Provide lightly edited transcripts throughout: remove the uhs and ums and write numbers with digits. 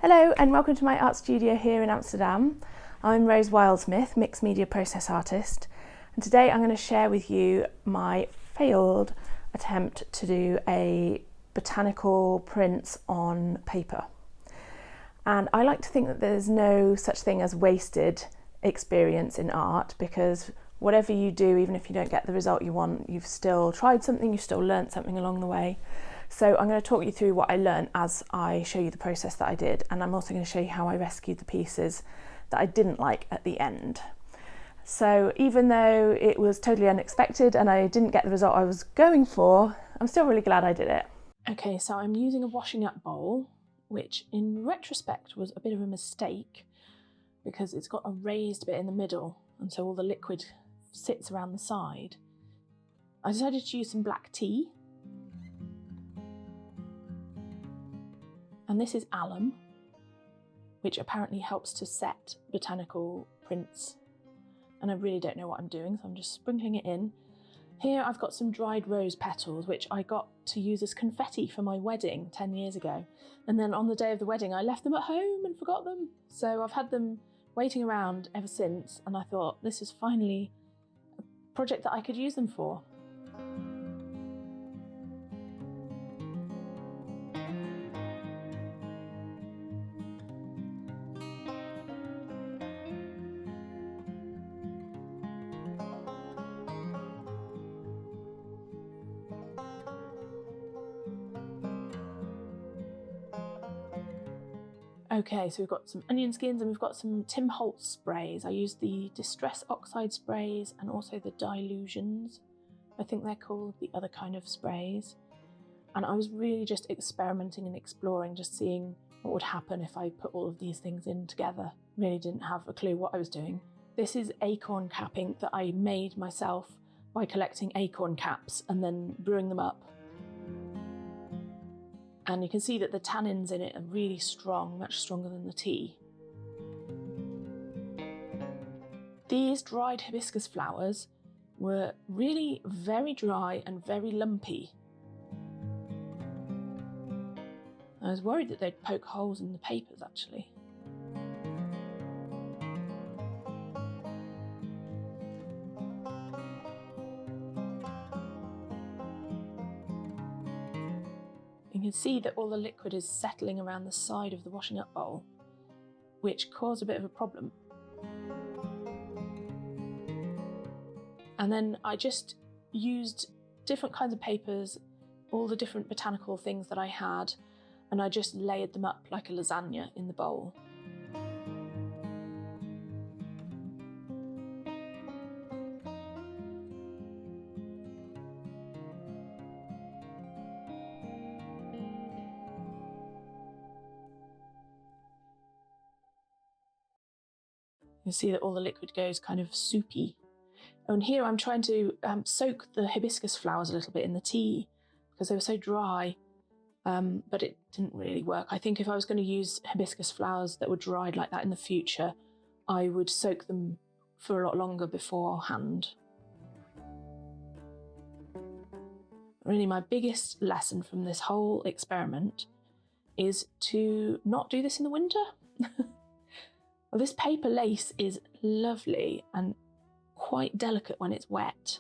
Hello and welcome to my art studio here in Amsterdam. I'm Rose Wildsmith, mixed media process artist, and today I'm going to share with you my failed attempt to do a botanical prints on paper. And I like to think that there's no such thing as wasted experience in art, because whatever you do, even if you don't get the result you want, you've still tried something, you've still learnt something along the way. So I'm going to talk you through what I learned as I show you the process that I did, and I'm also going to show you how I rescued the pieces that I didn't like at the end. So even though it was totally unexpected and I didn't get the result I was going for, I'm still really glad I did it. Okay, so I'm using a washing up bowl, which in retrospect was a bit of a mistake because it's got a raised bit in the middle, and so all the liquid sits around the side. I decided to use some black tea. And this is alum, which apparently helps to set botanical prints. And I really don't know what I'm doing, so I'm just sprinkling it in. Here I've got some dried rose petals, which I got to use as confetti for my wedding 10 years ago. And then on the day of the wedding, I left them at home and forgot them. So I've had them waiting around ever since, and I thought this is finally a project that I could use them for. Okay, so we've got some onion skins and we've got some Tim Holtz sprays. I used the Distress Oxide sprays and also the Dilutions, I think they're called, the other kind of sprays. And I was really just experimenting and exploring, just seeing what would happen if I put all of these things in together. Really didn't have a clue what I was doing. This is acorn cap ink that I made myself by collecting acorn caps and then brewing them up. And you can see that the tannins in it are really strong, much stronger than the tea. These dried hibiscus flowers were really very dry and very lumpy. I was worried that they'd poke holes in the papers, actually. You can see that all the liquid is settling around the side of the washing up bowl, which caused a bit of a problem. And then I just used different kinds of papers, all the different botanical things that I had, and I just layered them up like a lasagna in the bowl. You can see that all the liquid goes kind of soupy. And here I'm trying to soak the hibiscus flowers a little bit in the tea because they were so dry, but it didn't really work. I think if I was going to use hibiscus flowers that were dried like that in the future, I would soak them for a lot longer beforehand. Really, my biggest lesson from this whole experiment is to not do this in the winter. Well, this paper lace is lovely and quite delicate when it's wet.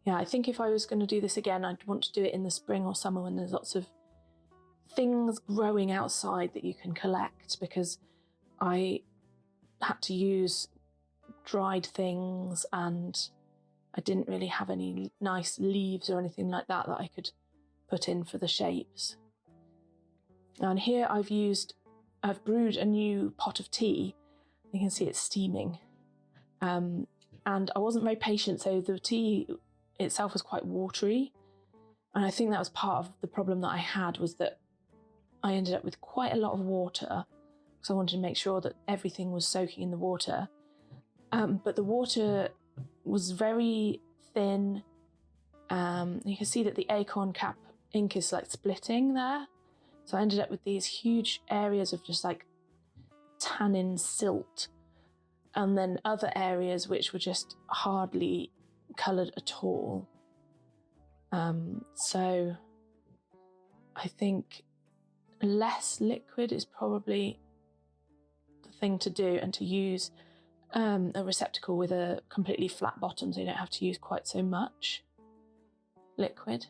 Yeah, I think if I was going to do this again, I'd want to do it in the spring or summer when there's lots of things growing outside that you can collect, because I had to use dried things and I didn't really have any nice leaves or anything like that that I could put in for the shapes. And here I've brewed a new pot of tea. You can see it's steaming. And I wasn't very patient, so the tea itself was quite watery. And I think that was part of the problem that I had, was that I ended up with quite a lot of water because I wanted to make sure that everything was soaking in the water. But the water was very thin. You can see that the acorn cap ink is like splitting there. So I ended up with these huge areas of just like tannin silt, and then other areas which were just hardly coloured at all. So I think less liquid is probably the thing to do, and to use a receptacle with a completely flat bottom so you don't have to use quite so much liquid.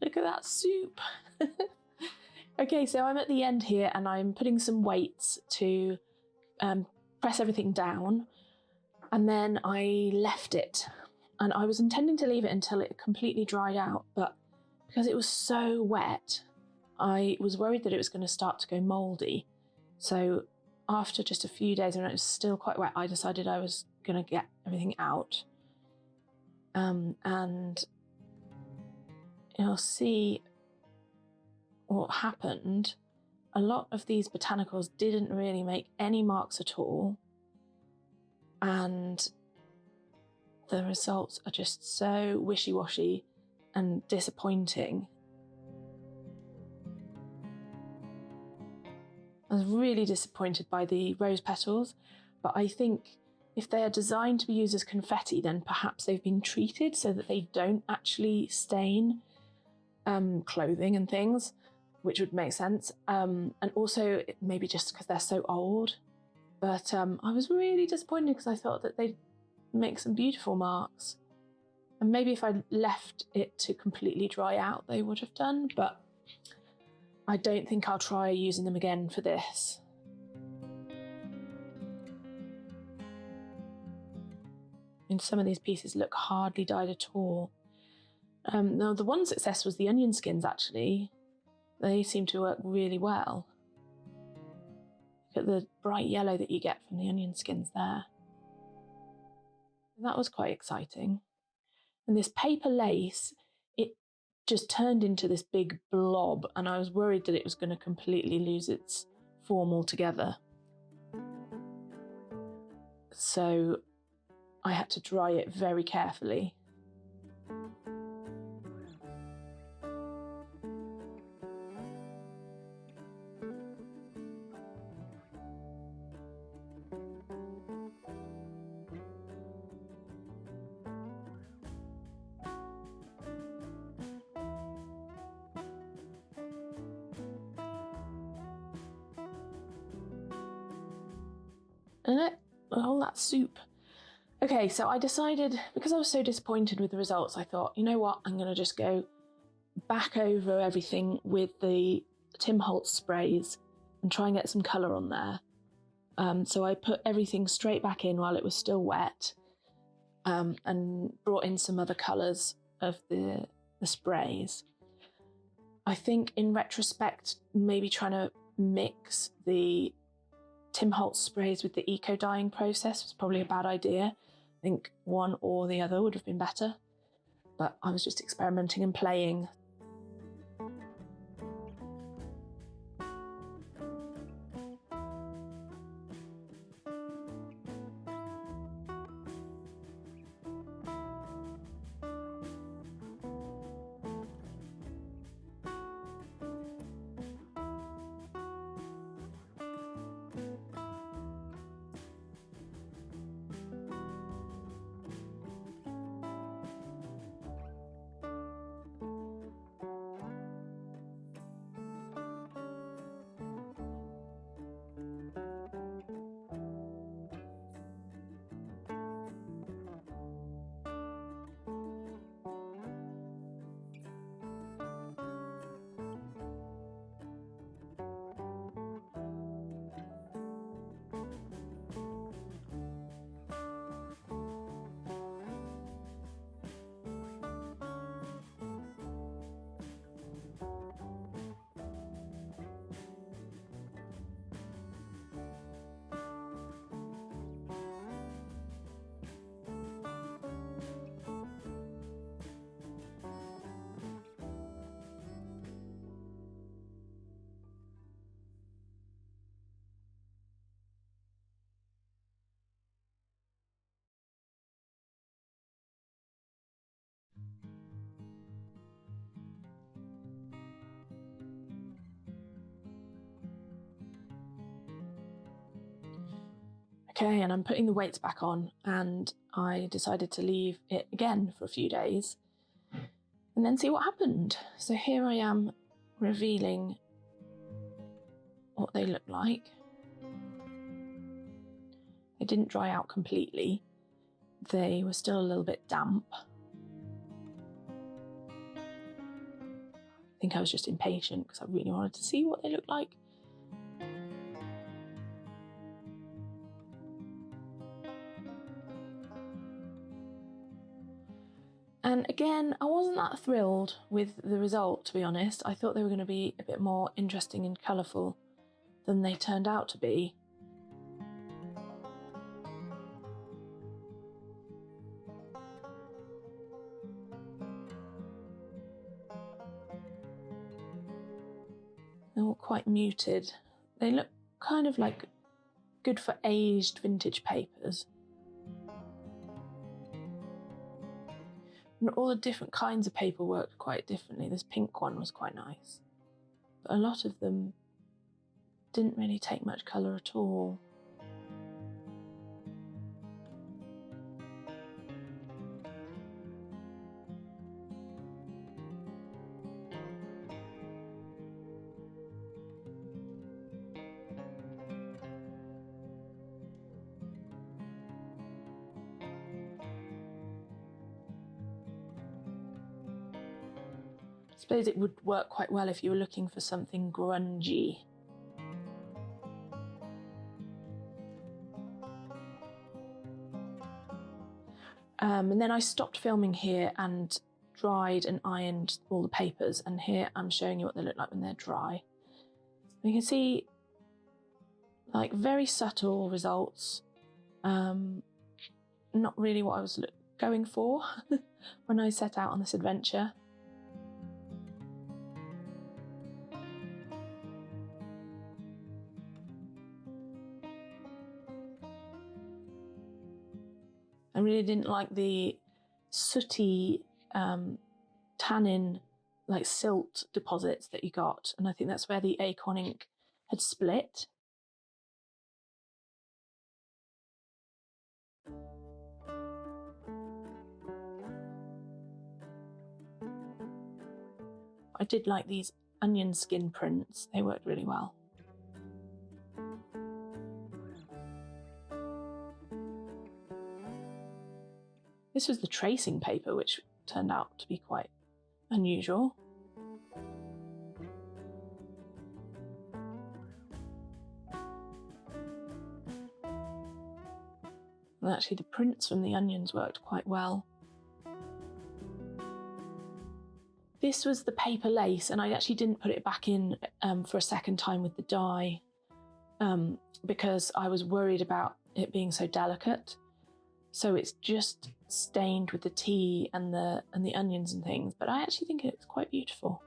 Look at that soup. Okay, so I'm at the end here and I'm putting some weights to press everything down, and then I left it, and I was intending to leave it until it completely dried out, but because it was so wet I was worried that it was going to start to go mouldy. So after just a few days, when it was still quite wet, I decided I was going to get everything out, and you'll see what happened. A lot of these botanicals didn't really make any marks at all, and the results are just so wishy-washy and disappointing. I was really disappointed by the rose petals, but I think if they are designed to be used as confetti, then perhaps they've been treated so that they don't actually stain clothing and things, which would make sense. And also maybe just because they're so old. But I was really disappointed because I thought that they'd make some beautiful marks. And maybe if I'd left it to completely dry out, they would have done, but I don't think I'll try using them again for this. And some of these pieces look hardly dyed at all. Now, the one success was the onion skins, actually. They seem to work really well. Look at the bright yellow that you get from the onion skins there. That was quite exciting. And this paper lace, it just turned into this big blob, and I was worried that it was going to completely lose its form altogether. So I had to dry it very carefully. And all that soup. Okay, so I decided, because I was so disappointed with the results, I thought, you know what, I'm going to just go back over everything with the Tim Holtz sprays and try and get some colour on there. So I put everything straight back in while it was still wet, and brought in some other colours of the sprays. I think in retrospect, maybe trying to mix the Tim Holtz sprays with the eco dyeing process was probably a bad idea. I think one or the other would have been better, but I was just experimenting and playing. Okay, and I'm putting the weights back on, and I decided to leave it again for a few days and then see what happened. So here I am revealing what they look like. They didn't dry out completely. They were still a little bit damp. I think I was just impatient because I really wanted to see what they looked like. And again, I wasn't that thrilled with the result, to be honest. I thought they were going to be a bit more interesting and colourful than they turned out to be. They're all quite muted. They look kind of like good for aged vintage papers. And all the different kinds of paper worked quite differently. This pink one was quite nice. But a lot of them didn't really take much colour at all. I suppose it would work quite well if you were looking for something grungy. And then I stopped filming here and dried and ironed all the papers, and here I'm showing you what they look like when they're dry. You can see like very subtle results, not really what I was going for when I set out on this adventure. I really didn't like the sooty tannin, like silt deposits that you got, and I think that's where the acorn ink had split. I did like these onion skin prints, they worked really well. This was the tracing paper, which turned out to be quite unusual. And actually the prints from the onions worked quite well. This was the paper lace, and I actually didn't put it back in for a second time with the dye because I was worried about it being so delicate. So it's just stained with the tea and the onions and things, but I actually think it's quite beautiful.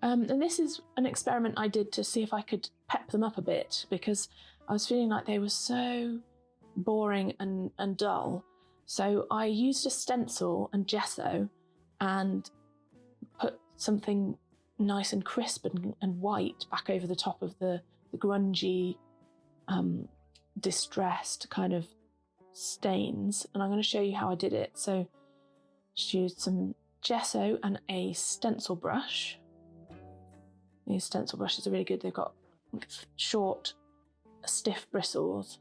And this is an experiment I did to see if I could pep them up a bit, because I was feeling like they were so boring and dull. So I used a stencil and gesso and put something nice and crisp and white back over the top of the grungy, distressed kind of stains. And I'm going to show you how I did it. So just used some gesso and a stencil brush. These stencil brushes are really good. They've got short, stiff bristles.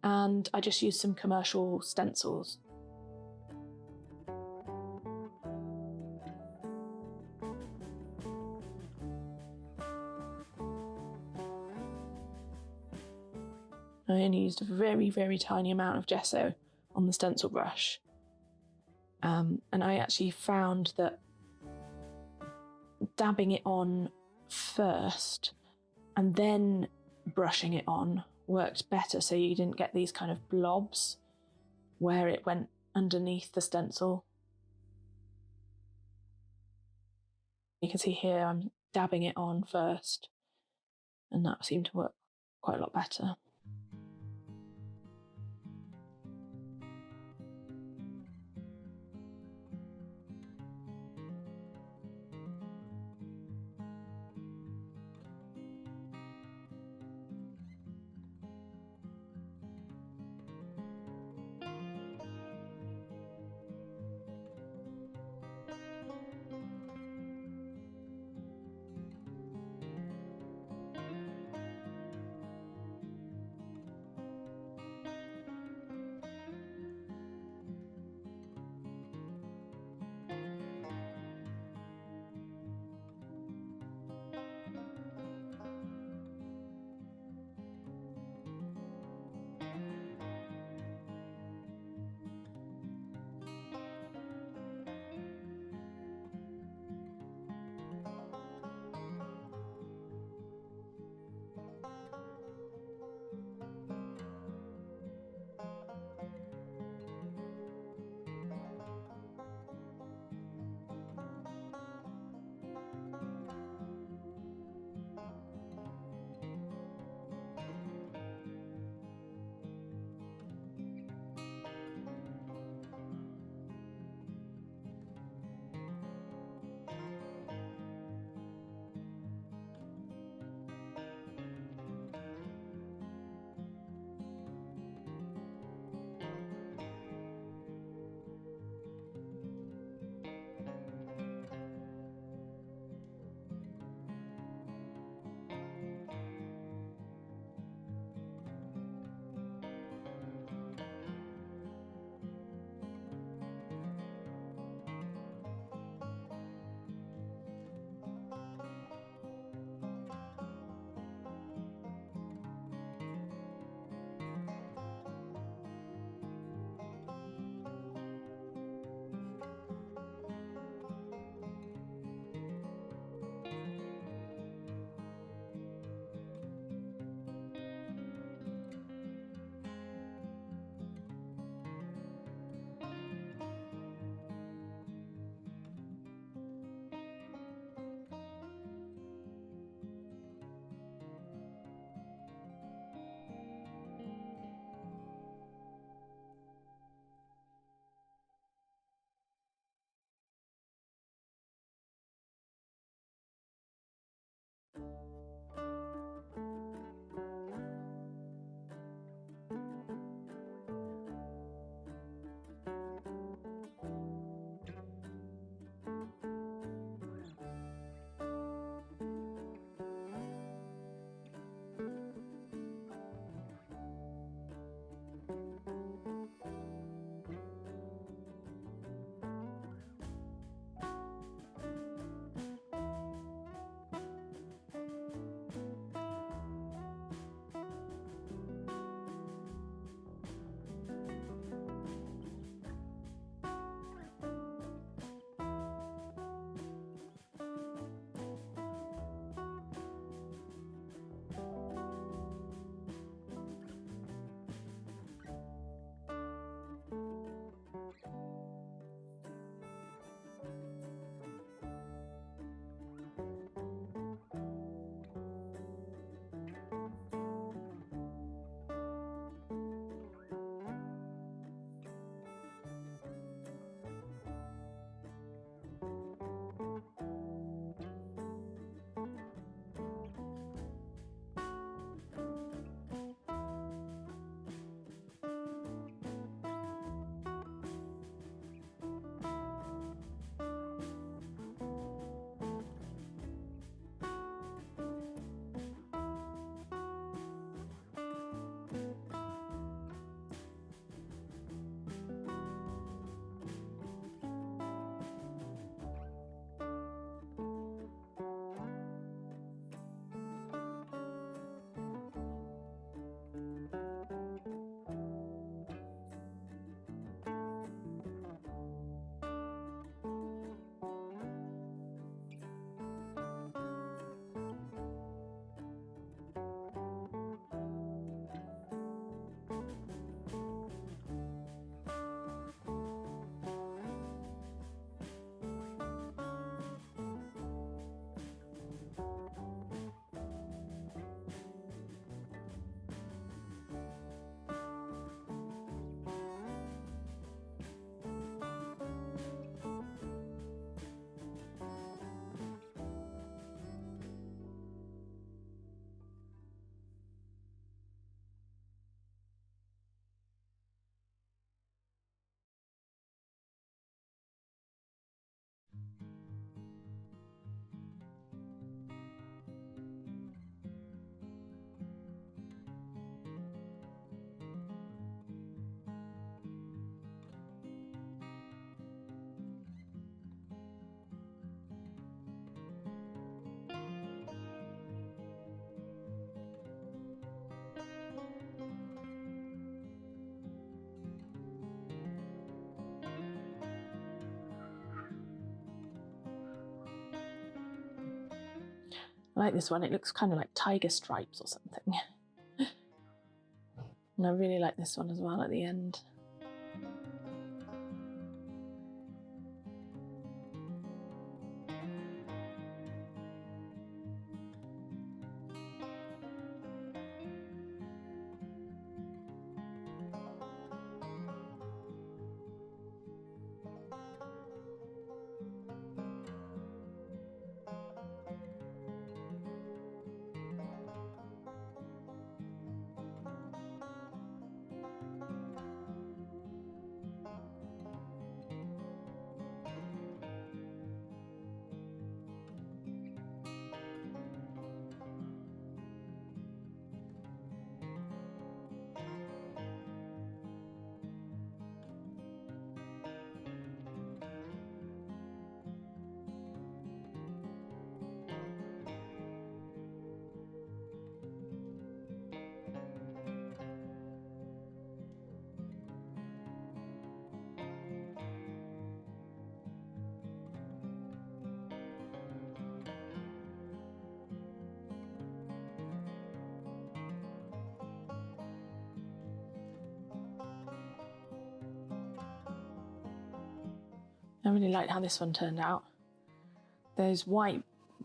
And I just used some commercial stencils. I only used a very, very tiny amount of gesso on the stencil brush. And I actually found that dabbing it on first and then brushing it on worked better, so you didn't get these kind of blobs where it went underneath the stencil. You can see here I'm dabbing it on first, and that seemed to work quite a lot better. I like this one, it looks kind of like tiger stripes or something. And I really like this one as well at the end. I really like how this one turned out. Those white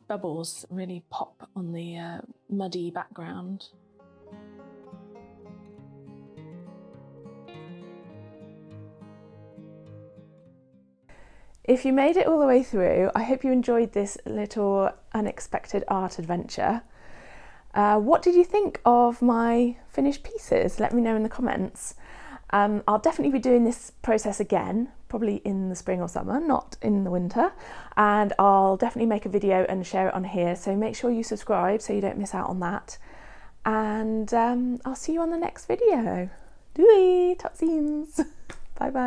bubbles really pop on the muddy background. If you made it all the way through, I hope you enjoyed this little unexpected art adventure. What did you think of my finished pieces? Let me know in the comments. I'll definitely be doing this process again, probably in the spring or summer, not in the winter. And I'll definitely make a video and share it on here. So make sure you subscribe so you don't miss out on that. And I'll see you on the next video. Doei, tot ziens. Bye bye.